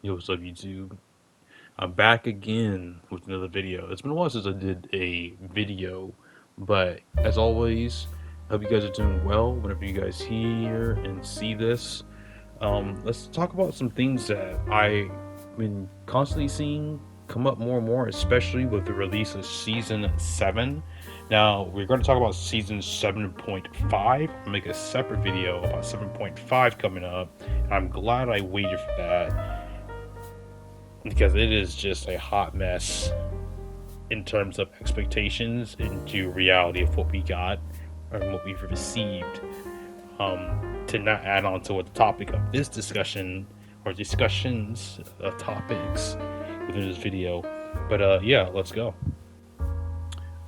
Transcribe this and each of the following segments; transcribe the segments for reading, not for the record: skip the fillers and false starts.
Yo, what's up, YouTube? I'm back again with another video. It's been a while since I did a video, but as always, hope you guys are doing well. Whenever you guys hear and see this, let's talk about some things that I've been constantly seeing come up more and more, especially with the release of Season 7. Now, we're going to talk about Season 7.5. I'll make a separate video about 7.5 coming up, and I'm glad I waited for that because it is just a hot mess in terms of expectations into reality of what we got and what we've received. To not add on to what the topic of this discussion or discussions topics within this video, but yeah, let's go.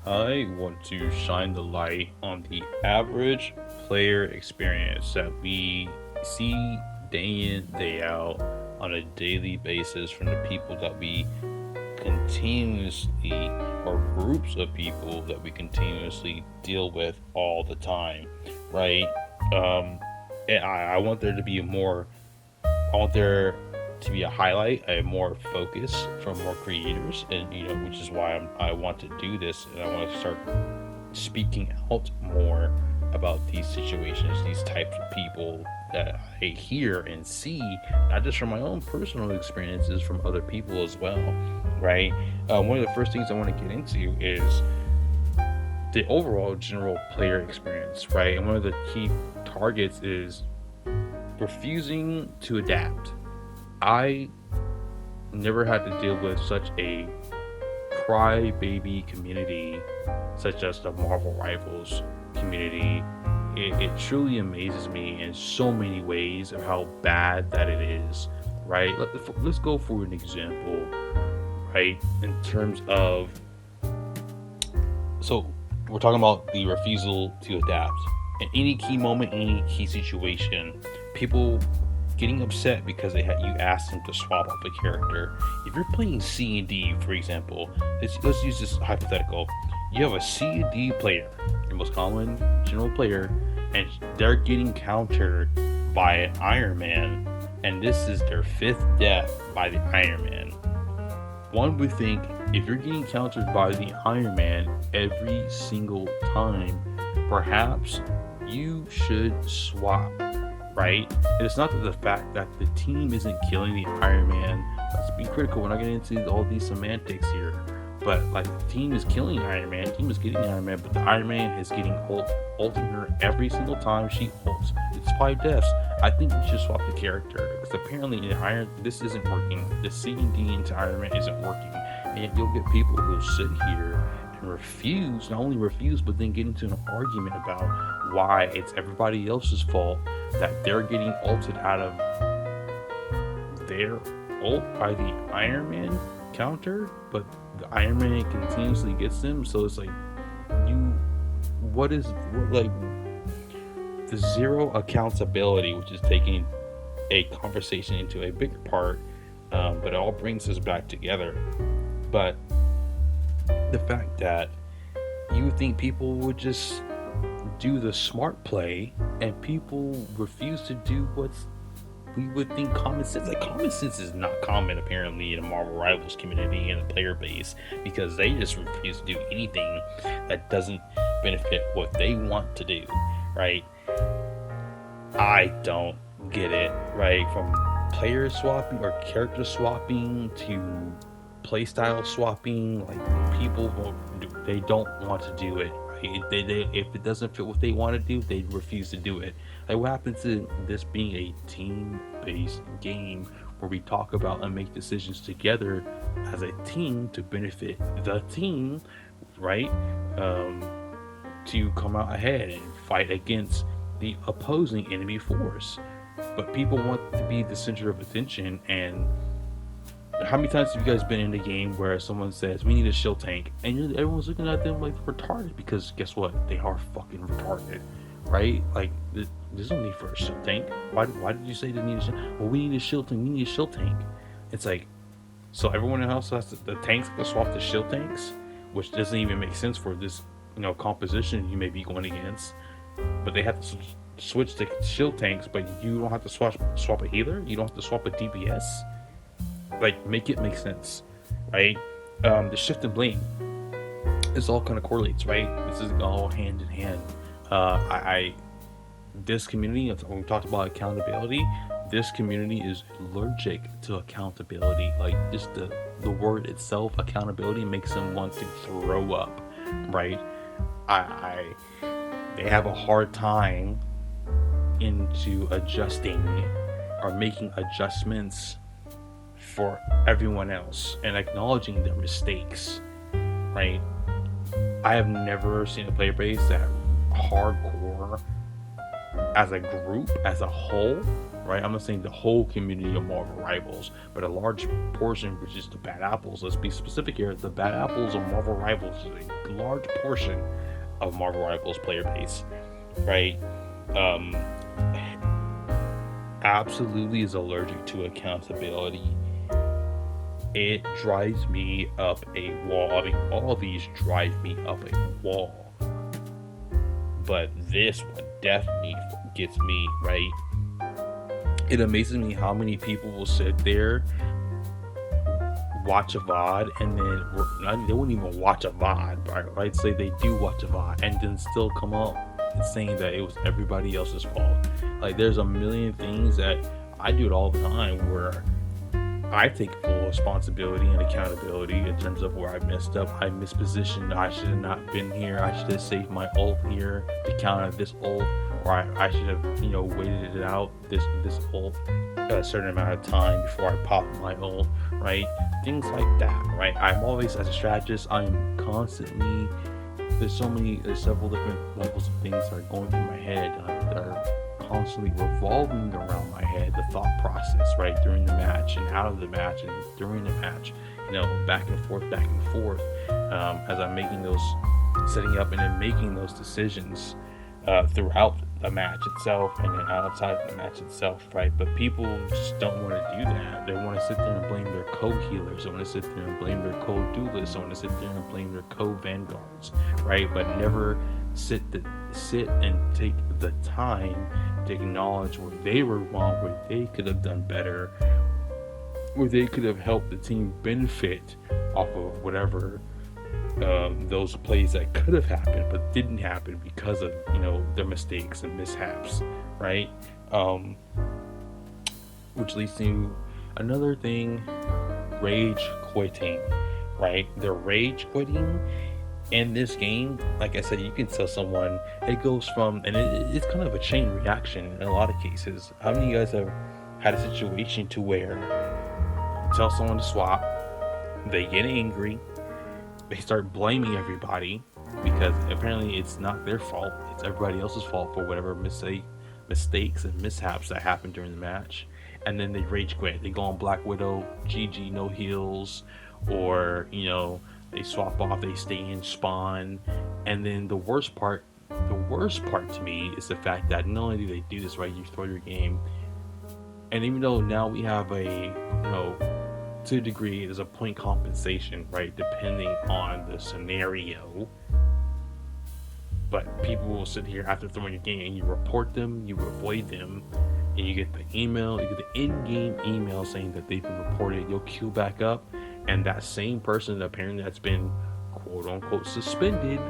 I want to shine the light on the average player experience that we see day in, day out on a daily basis from the people that we continuously, or groups of people that we continuously deal with all the time, right? And I want there to be I want there to be a highlight, a more focus from more creators, and which is why I want to do this, and I want to start speaking out more about these situations, these types of people that I hear and see, not just from my own personal experiences, from other people as well, right? One of the first things I want to get into is the overall general player experience, right? And one of the key targets is refusing to adapt. I never had to deal with such a crybaby community such as the Marvel Rivals community. It truly amazes me in so many ways of how bad that it is, right? Let's go for an example, right? In terms of, so we're talking about the refusal to adapt. In any key moment, in any key situation, people getting upset because you asked them to swap up a character. If you're playing C&D, for example, let's use this hypothetical. You have a C&D player, your most common general player, and they're getting countered by an Iron Man, and this is their 5th death by the Iron Man. One would think, if you're getting countered by the Iron Man every single time, perhaps you should swap, right? And it's not the fact that the team isn't killing the Iron Man. Let's be critical. We're not getting into all these semantics here. But like, the team is killing Iron Man, the team is getting Iron Man, but the Iron Man is getting ulting her every single time she ults. It's 5 deaths. I think you should swap the character, because apparently in this isn't working. The C&D into Iron Man isn't working, and yet you'll get people who sit here and refuse, not only refuse, but then get into an argument about why it's everybody else's fault that they're getting ulted out of their ult by the Iron Man counter, but the Iron Man continuously gets them. So it's like, like the zero accountability, which is taking a conversation into a bigger part, but it all brings us back together. But the fact that you would think people would just do the smart play, and people refuse to do what's we would think common sense. Like, common sense is not common apparently in the Marvel Rivals community and the player base, because they just refuse to do anything that doesn't benefit what they want to do, right? I don't get it, right? From player swapping or character swapping to playstyle swapping, like, people they don't want to do it. They if it doesn't fit what they want to do, they refuse to do it. Like, what happens to this being a team-based game where we talk about and make decisions together as a team to benefit the team, right? To come out ahead and fight against the opposing enemy force. But people want to be the center of attention. And how many times have you guys been in a game where someone says, we need a shield tank, and everyone's looking at them like retarded? Because guess what? They are fucking retarded, right? Like, there's no need for a shield tank. Why did you say they need a shield? Well, we need a shield tank. We need a shield tank. It's like, so everyone else has the tanks to swap the shield tanks, which doesn't even make sense for this, composition you may be going against. But they have to switch to shield tanks, but you don't have to swap a healer. You don't have to swap a DPS. Like, make it make sense, right? The shift in blame, this all kind of correlates, right? This is all hand in hand. I this community, when we talked about accountability, this community is allergic to accountability. Like, just the word itself, accountability, makes them want to throw up, right? I they have a hard time into adjusting or making adjustments for everyone else and acknowledging their mistakes, right? I have never seen a player base that hardcore as a group, as a whole, right? I'm not saying the whole community of Marvel Rivals, but a large portion, which is the Bad Apples. Let's be specific here. The Bad Apples of Marvel Rivals is a large portion of Marvel Rivals player base, right? Absolutely is allergic to accountability. It drives me up a wall. I mean, all of these drive me up a wall. But this one definitely gets me, right? It amazes me how many people will sit there, watch a VOD, and then they wouldn't even watch a VOD, right? Say they do watch a VOD, and then still come up and saying that it was everybody else's fault. Like, there's a million things that I do it all the time where I take full responsibility and accountability in terms of where I messed up. I mispositioned. I should have not been here. I should have saved my ult here to counter this ult, or I should have, waited it out this ult a certain amount of time before I pop my ult, right? Things like that, right? I'm always, as a strategist, I'm constantly, there's several different levels of things that are going through my head that are constantly revolving around my head, the thought process, right, during the match and out of the match and during the match, back and forth, as I'm making those, setting up and then making those decisions throughout the match itself and then outside of the match itself, right? But people just don't want to do that. They want to sit there and blame their co-healers. They want to sit there and blame their co-duelists. They want to sit there and blame their co-vanguards, right? But never sit and take the time to acknowledge where they were wrong, where they could have done better, where they could have helped the team benefit off of whatever those plays that could have happened but didn't happen because of their mistakes and mishaps, right? Which leads to another thing, rage quitting, right? The rage quitting in this game, like I said, you can tell someone, it goes from, and it's kind of a chain reaction in a lot of cases. How many of you guys have had a situation to where you tell someone to swap, they get angry, they start blaming everybody because apparently it's not their fault, it's everybody else's fault for whatever mistakes and mishaps that happened during the match, and then they rage quit. They go on Black Widow, GG, no heals, or they swap off, they stay in spawn, and then the worst part to me is the fact that not only do they do this, right, you throw your game, and even though now we have a, to a degree, there's a point compensation, right, depending on the scenario, but people will sit here after throwing your game and you report them, you avoid them, and you get the in-game email saying that they've been reported. You'll queue back up, and that same person apparently that's been quote-unquote suspended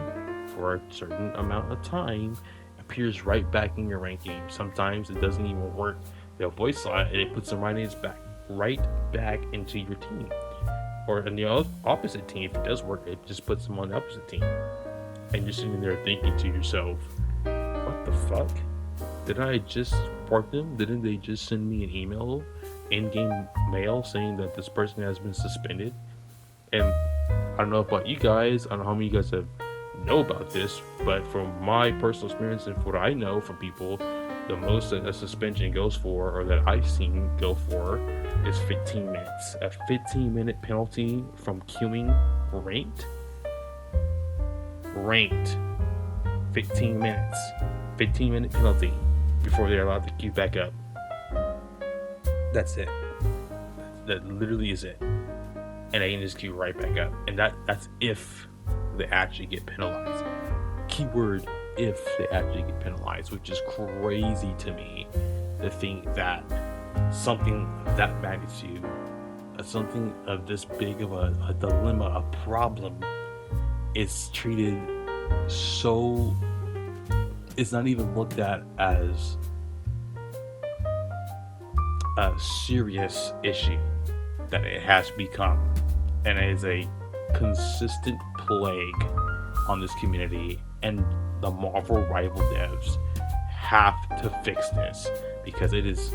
for a certain amount of time appears right back in your rank game. Sometimes it doesn't even work. They'll voice slot and it puts them right back into your team, or in the opposite team. If it does work, it just puts them on the opposite team, and you're sitting there thinking to yourself, what the fuck? Did I just report them? Didn't they just send me an email, in-game mail, saying that this person has been suspended? And I don't know about you guys, I don't know how many of you guys know about this, but from my personal experience and from what I know from people, the most that a suspension goes for, or that I've seen go for, is 15 minutes. A 15-minute penalty from queuing ranked. 15 minutes. 15-minute penalty before they're allowed to queue back up. That's it. That literally is it. And they can just queue right back up. And that's if they actually get penalized. Keyword, if they actually get penalized, which is crazy to me to think that something of that magnitude something of this big of a dilemma, a problem, is treated so, it's not even looked at as a serious issue that it has become, and it is a consistent plague on this community. And the Marvel rival devs have to fix this because it is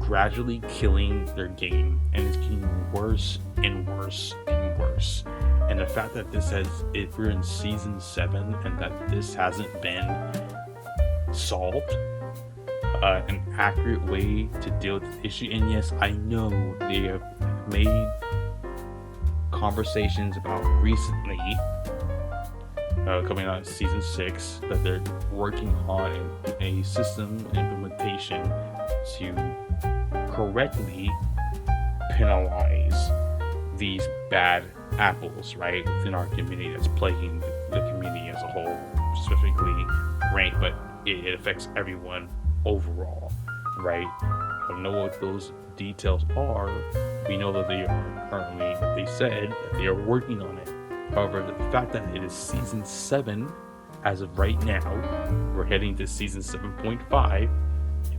gradually killing their game, and it's getting worse and worse and worse. And the fact that we're in season 7 and that this hasn't been solved, an accurate way to deal with the issue. And yes, I know they have made conversations about recently, coming out of season 6, that they're working on a system implementation to correctly penalize these bad apples, right, within our community that's plaguing the community as a whole, specifically ranked, but it affects everyone overall, right? I don't know what those details are. We know that they are currently, they said that they are working on it. However, the fact that it is season 7 as of right now, we're heading to season 7.5,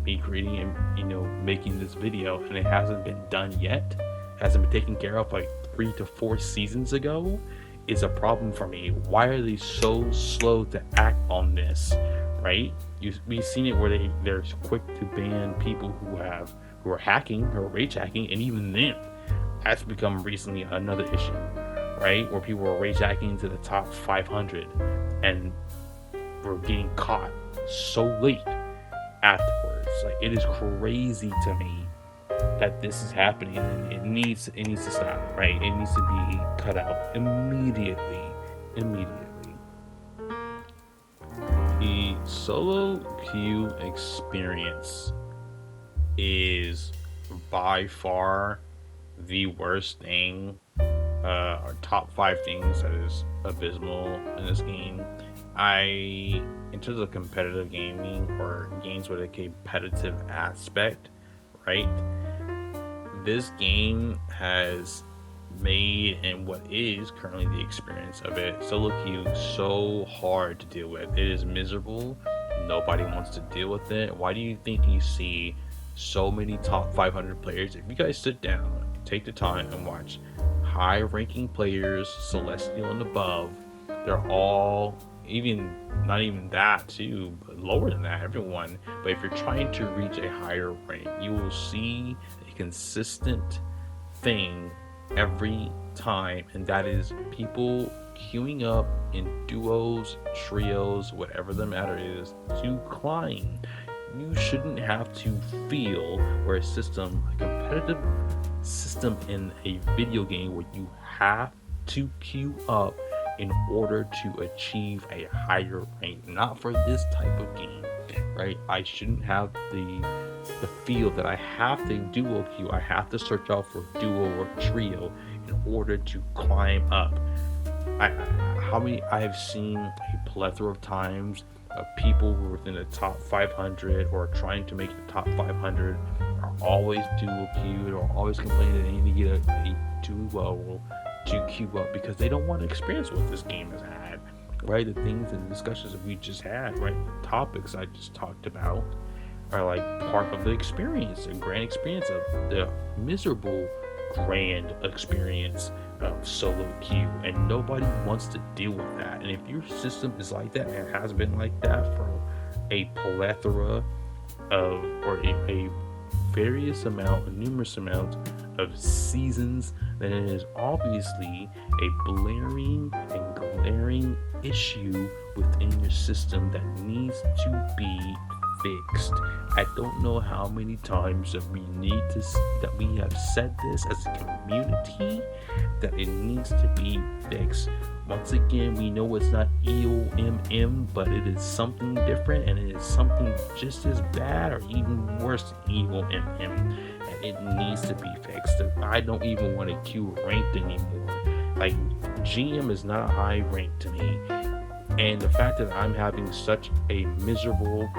me creating and making this video, and it hasn't been done yet, hasn't been taken care of like 3 to 4 seasons ago, is a problem for me. Why are they so slow to act on this, right? We've seen it where they're quick to ban people who are hacking or rage hacking, and even then that's become recently another issue, right, where people are rage hacking into the top 500 and we're getting caught so late afterwards. Like, it is crazy to me that this is happening, and it needs to stop, right? It needs to be cut out immediately. The solo queue experience is by far the worst thing, or top 5 things that is abysmal in this game. In terms of competitive gaming or games with a competitive aspect, right, this game has made, and what is currently the experience of it, solo queue, so hard to deal with. It is miserable. Nobody wants to deal with it. Why do you think you see so many top 500 players? If you guys sit down and take the time and watch high ranking players, Celestial and above, they're all, not even that too, but lower than that, everyone. But if you're trying to reach a higher rank, you will see a consistent thing every time, and that is people queuing up in duos, trios, whatever the matter is, to climb. You shouldn't have to feel where a competitive system in a video game where you have to queue up in order to achieve a higher rank. Not for this type of game, right? I shouldn't have the feel that I have to duo queue. I have to search out for duo or trio in order to climb up. I have seen a plethora of times of people who are within the top 500 or trying to make the top 500 are always duo queued or always complaining that they need to get a duo to queue up because they don't want to experience what this game has had, right? The things and discussions that we just had, right? The topics I just talked about are like part of the experience, a grand experience of the miserable grand experience of solo queue, and nobody wants to deal with that. And if your system is like that and has been like that for a plethora of, or a numerous amount of seasons, then it is obviously a blaring and glaring issue within your system that needs to be fixed. I don't know how many times that we have said this as a community, that it needs to be fixed. Once again, we know it's not EOMM, but it is something different, and it is something just as bad or even worse than EOMM, and it needs to be fixed. I don't even want to queue ranked anymore. Like, GM is not a high rank to me, and the fact that I'm having such a miserable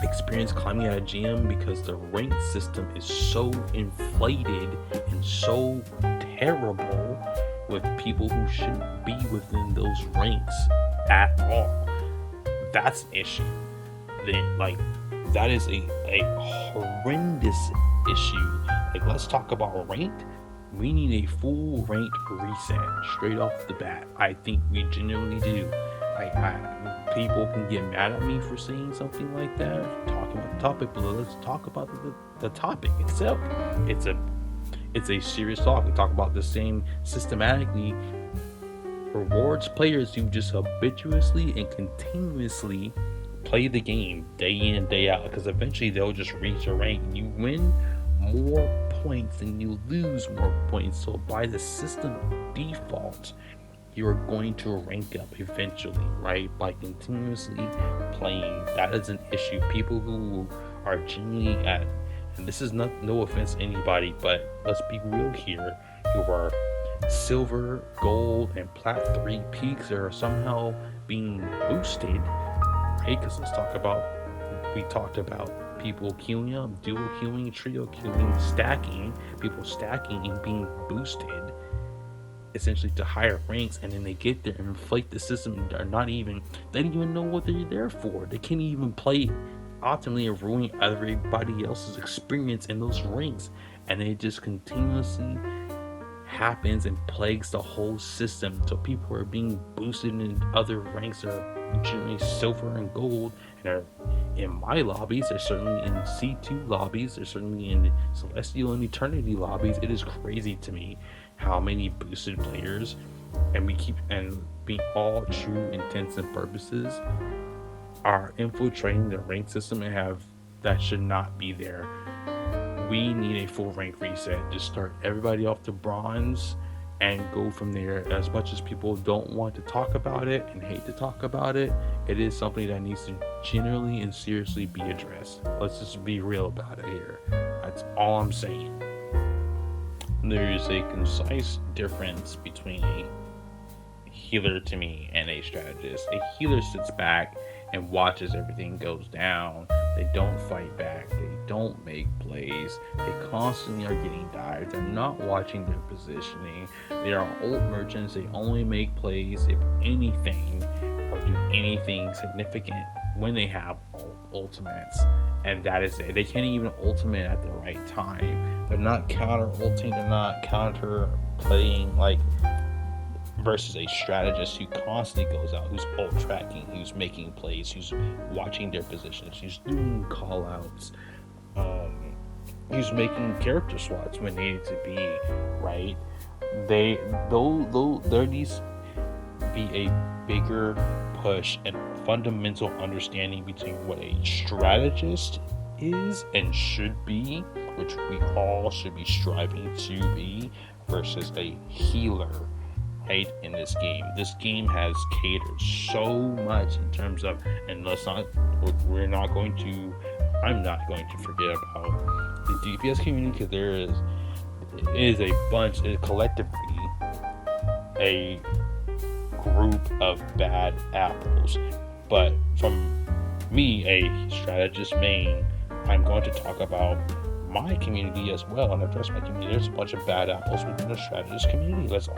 experience climbing at a gym because the rank system is so inflated and so terrible with people who shouldn't be within those ranks at all. That's an issue. Then, like, that is a horrendous issue. Like, let's talk about ranked. We need a full ranked reset straight off the bat. I think we genuinely do. People can get mad at me for saying something like that, talking about the topic, but let's talk about the topic itself. It's a serious talk. We talk about the same systematically rewards players who just habituously and continuously play the game day in, day out, because eventually they'll just reach a rank and you win more points and you lose more points. So by the system default, you're going to rank up eventually, right? By continuously playing. That is an issue. People who are genuinely at, and this is no offense to anybody, but let's be real here, who are silver, gold, and plat 3 peaks are somehow being boosted, right? Because we talked about people queuing up, dual queuing, trio queuing, stacking, people stacking and being boosted essentially to higher ranks, and then they get there and inflate the system and they don't even know what they're there for. They can't even play optimally and ruin everybody else's experience in those ranks, and it just continuously happens and plagues the whole system. So people are being boosted in other ranks that are generally silver and gold, and are in my lobbies. They're certainly in C2 lobbies. They're certainly in Celestial and Eternity lobbies. It is crazy to me how many boosted players, and being all true intents and purposes, are infiltrating the rank system and that should not be there. We need a full rank reset to start everybody off to bronze and go from there. As much as people don't want to talk about it and hate to talk about it, it is something that needs to generally and seriously be addressed. Let's just be real about it here. That's all I'm saying. There is a concise difference between a healer to me and a strategist. A healer sits back and watches everything goes down. They don't fight back. They don't make plays. They constantly are getting dives. They're not watching their positioning. They are ult merchants. They only make plays, if anything, or do anything significant when they have ultimates. And that is it. They can't even ultimate at the right time. They're not counter ulting. They're not counter playing versus a strategist who constantly goes out, who's ult tracking, who's making plays, who's watching their positions, who's doing call outs, who's making character swaps when needed to be, right? There needs to be a bigger push and fundamental understanding between what a strategist is and should be, which we all should be striving to be, versus a healer. Right, in this game has catered so much in terms of, and I'm not going to forget about the DPS community, because there is collectively a group of bad apples. But from me, a strategist main, I'm going to talk about my community as well and address my community. There's a bunch of bad apples within the strategist community. Let's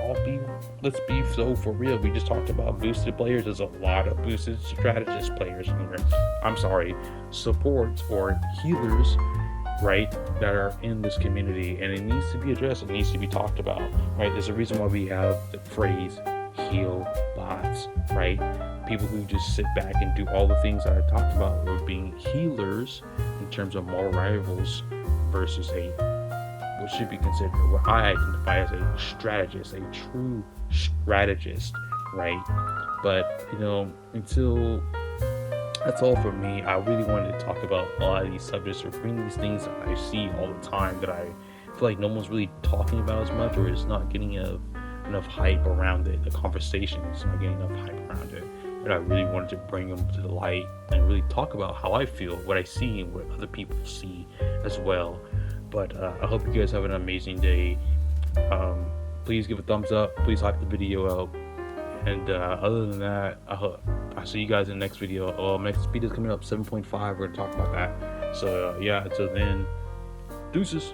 be so for real. We just talked about boosted players. There's a lot of boosted strategist players in here. I'm sorry, supports or healers, right, that are in this community, and it needs to be addressed. It needs to be talked about, right? There's a reason why we have the phrase heal bots, right? People who just sit back and do all the things that I talked about were being healers in terms of more rivals, versus what should be considered, what I identify as a strategist, a true strategist, right? But until that's all for me. I really wanted to talk about a lot of these subjects, or bring these things that I see all the time that I feel like no one's really talking about as much, or it's not getting enough hype around it. The conversation is not getting enough hype around it. But I really wanted to bring them to the light and really talk about how I feel, what I see, and what other people see as well. But I hope you guys have an amazing day. Please give a thumbs up. Please hype the video out. And other than that, I'll see you guys in the next video. Next speed is coming up 7.5. We're gonna talk about that. So yeah, until then, deuces.